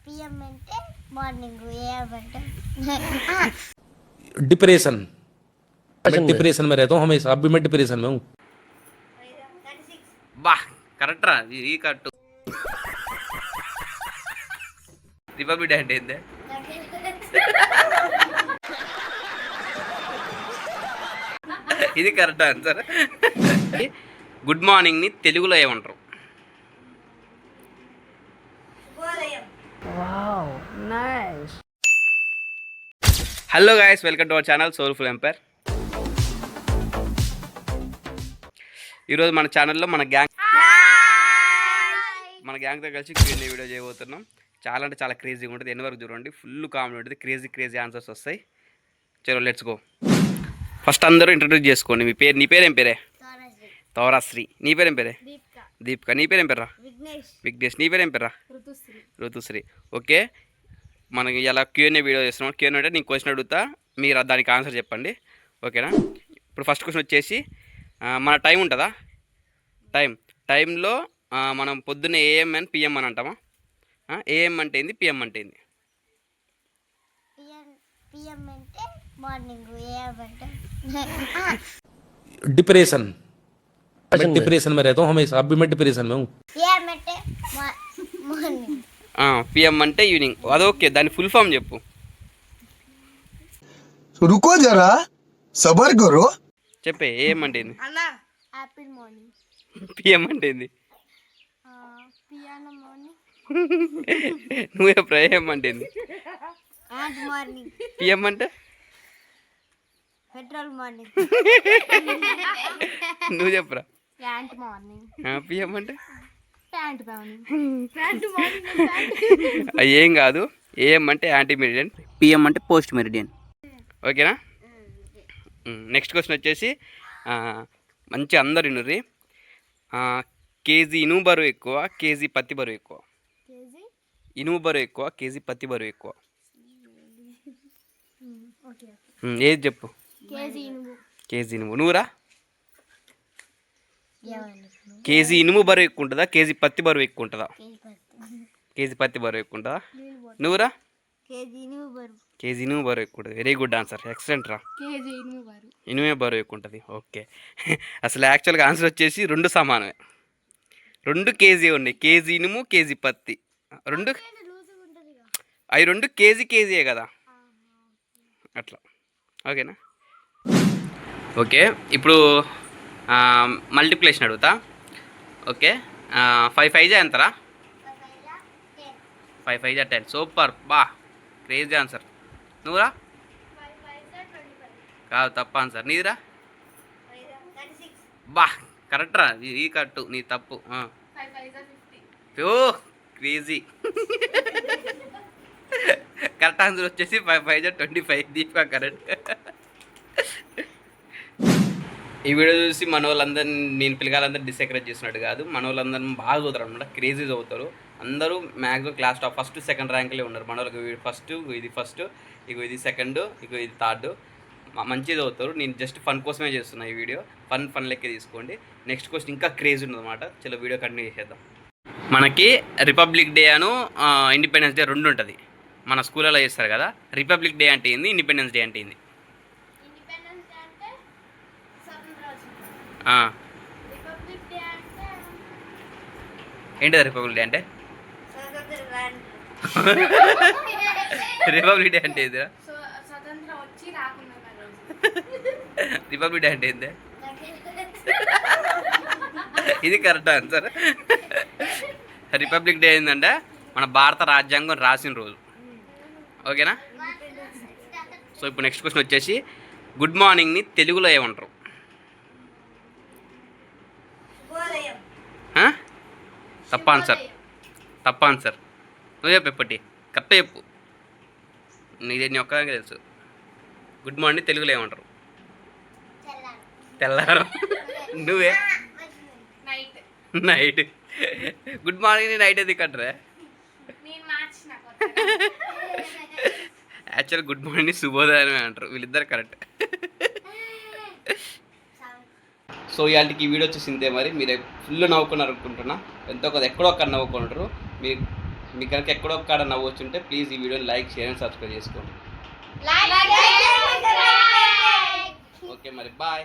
PM అంటే morning AM అంటే depression. मैं डिप्रेशन में रहता हूँ हमेशा। अब भी मैं डिप्रेशन में हूँ। वाह करेक्ट रा ये करेक्ट रिपब्लिक डे అంటే ఏందే ఇది కరెక్ట్ ఆన్సర్ గుడ్ మార్నింగ్ ని తెలుగులో ఏమంటారు wow nice hello guys welcome to our channel soulful empire ఈరోజు మన ఛానల్లో మన గ్యాంగ్తో కలిసి క్యూఎన్ఏ వీడియో చేయబోతున్నాం. చాలా అంటే చాలా క్రేజీగా ఉంటుంది. ఎన్ని వరకు చూడండి, ఫుల్ కామెడీ ఉంటుంది. క్రేజీ ఆన్సర్స్ వస్తాయి. చలో లెట్స్ గో. ఫస్ట్ అందరూ ఇంట్రడ్యూస్ చేసుకోండి. మీ పేరు, నీ పేరేం పేరే? తౌరాశ్రీ. నీ పేరేం పేరే? దీపిక. నీ పేరేం పేర్రా? విఘ్నేష్. నీ పేరేం పేర్రా? ఋతుశ్రీ. ఓకే, మనకి ఇలా క్యూఎన్ఏ వీడియో చేస్తున్నాం. క్యూఎన్ఏ అంటే నేను క్వశ్చన్ అడుగుతా, మీరు దానికి ఆన్సర్ చెప్పండి. ఓకేనా? ఇప్పుడు ఫస్ట్ క్వశ్చన్ వచ్చేసి మన టైం ఉంటుందా? టైంలో మనం పొద్దున్న ఏఎం అని పిఎం అని అంటామా? ఏఎం అంటే ఏంది, పిఎం అంటే ఏంది? पीएम అంటే మార్నింగ్ ఏఎం అంటే डिप्रेशन। मैं डिप्रेशन में रहता हूँ हमेशा। अब भी मैं डिप्रेशन में हूँ। ఏఎం అంటే మార్నింగ్ పిఎం అంటే ఈవినింగ్. అదొకే, దాని ఫుల్ ఫామ్ చెప్పు. रुको जरा सबर करो. చెప్పే, ఏఎం అంటే ఏంది, యాపిల్ మార్నింగ్ పిఎం అంటే ఏంది? పియానో మార్నింగ్ నువ్వే ఏఎం అంటే ఏంది, యాంట్ మార్నింగ్ పిఎం అంటే? పెట్రోల్ మార్నింగ్ నువ్వు చెప్పురా. యాంట్ మార్నింగ్ పిఎం అంటే? ప్యాంట్ మార్నింగ్ ఏం కాదు. ఏఎం అంటే యాంటీ మెరిడియన్, పిఎం అంటే పోస్ట్ మెరిడియన్. ఓకేనా? నెక్స్ట్ క్వశ్చన్ వచ్చేసి మంచి అందరు వినుర్రి. కేజీ ఇనుము బరువు ఎక్కువ, కేజీ పత్తి బరువు ఎక్కువ? కేజీ ఇనుము బరువు ఎక్కువ, కేజీ పత్తి బరువు ఎక్కువ? ఓకే ఏది చెప్పు. కేజీ ఇనుము కేజీ ఇనుము. నువ్వురా? కేజీ ఇనుము బరువు ఎక్కువ ఉంటుందా, కేజీ పత్తి బరువు ఎక్కువ ఉంటుందా? కేజీ పత్తి బరువు ఎక్కువ ఉంటుందా? నువ్వురా? కేజీ ఇనుము బరువు కేజీ ఇనుము బరువు ఎక్కువ ఉంటుంది. వెరీ గుడ్ ఆన్సర్, ఎక్సలెంట్ రా. కేజీ ఇనుము బరువు ఇనుమే బరువు ఎక్కువ ఉంటుంది. ఓకే, అసలు యాక్చువల్గా ఆన్సర్ వచ్చేసి రెండు సమానమే. 2 కేజీ ఉన్నాయి. కేజీ ఇనుము, కేజీ పత్తి, రెండు అవి రెండు కేజీయే కదా, అట్లా. ఓకేనా? ఓకే, ఇప్పుడు మల్టిప్లికేషన్ అడుగుతా. ఓకే, 5 5 ఎంతరా? 5 5 10. సూపర్, బా క్రేజీ ఆన్సర్. నువ్వురా? కాదు, తప్ప ఆన్సర్. నీదిరా? బా కరెక్ట్ రా, ఈ కరెక్ట్, నీ తప్పు. ఓ క్రేజీ. కరెక్ట్ ఆన్సర్ వచ్చేసి 5 5 25. దీపిక కరెక్ట్. ఈ వీడియో చూసి మన వాళ్ళందరినీ, నేను పిల్లగాళ్ళందరూ డిసెక్రేట్ చేసినట్టు కాదు, మన వాళ్ళందరినీ బాగా చదువుతారు అనమాట. క్రేజీ చదువుతారు అందరూ. Maximum class top first second ర్యాంక్లే ఉన్నారు మన వాళ్ళకి. ఫస్ట్ ఇది ఫస్ట్, ఇగో ఇది సెకండ్, ఇగో ఇది థర్డ్. మంచిగా చదువుతారు. నేను జస్ట్ ఫన్ కోసమే చేస్తున్నా ఈ వీడియో. ఫన్ లెక్కే తీసుకోండి. నెక్స్ట్ క్వశ్చన్ ఇంకా క్రేజ్ ఉందన్నమాట. చలో వీడియో కంటిన్యూ చేసేద్దాం. మనకి రిపబ్లిక్ డే అను ఇండిపెండెన్స్ డే రెండు ఉంటుంది. మన స్కూళ్ళలో చేస్తారు కదా. రిపబ్లిక్ డే అంటే ఏంది, ఇండిపెండెన్స్ డే అంటే ఏంది? ఇండిపెండెన్స్ డే అంటే స్వతంత్రోత్సవం. రిపబ్లిక్ డే అంటే ఏంటిది రిపబ్లిక్ డే అంటే? స్వతంత్ర రిపబ్లిక్ డే అంటే ఏంది? స్వతంత్రం వచ్చి రాకుండా రిపబ్లిక్ డే అంటే ఏంది? ఇది కరెక్ట్ ఆన్సర్. రిపబ్లిక్ డే ఏంటంటే మన భారత రాజ్యాంగం రాసిన రోజు. ఓకేనా? సో ఇప్పుడు నెక్స్ట్ క్వశ్చన్ వచ్చేసి గుడ్ మార్నింగ్ని తెలుగులో ఏమంటారు? తప్ప ఆన్సర్. నువ్వు చెప్పు. ఎప్పటి కరెక్ట్ చెప్పు. నీదే, నీ ఒక్కదానికి తెలుసు. గుడ్ మార్నింగ్ తెలుగులో ఏమంటారు? తెల్లారం. నువ్వే? నైట్. గుడ్ మార్నింగ్ నైట్ ఎందుకు అంటారా? యాక్చువల్ గుడ్ మార్నింగ్ శుభోదయం అంటారు. వీళ్ళిద్దరు కరెక్ట్. సో ఇవాళకి ఈ వీడియో వచ్చేసిందే. మరి మీరు ఫుల్ నవ్వుకున్నారు అనుకుంటున్నా. ఎంతో కొంత ఎక్కడో అక్కడ నవ్వుకుంటారు. మీరు మీకు కనుక ఎక్కడో ఒక్కడ నవ్వొచ్చుంటే ప్లీజ్ ఈ వీడియోని లైక్ షేర్ అండ్ సబ్స్క్రైబ్ చేసుకోండి. ఓకే మరి బాయ్.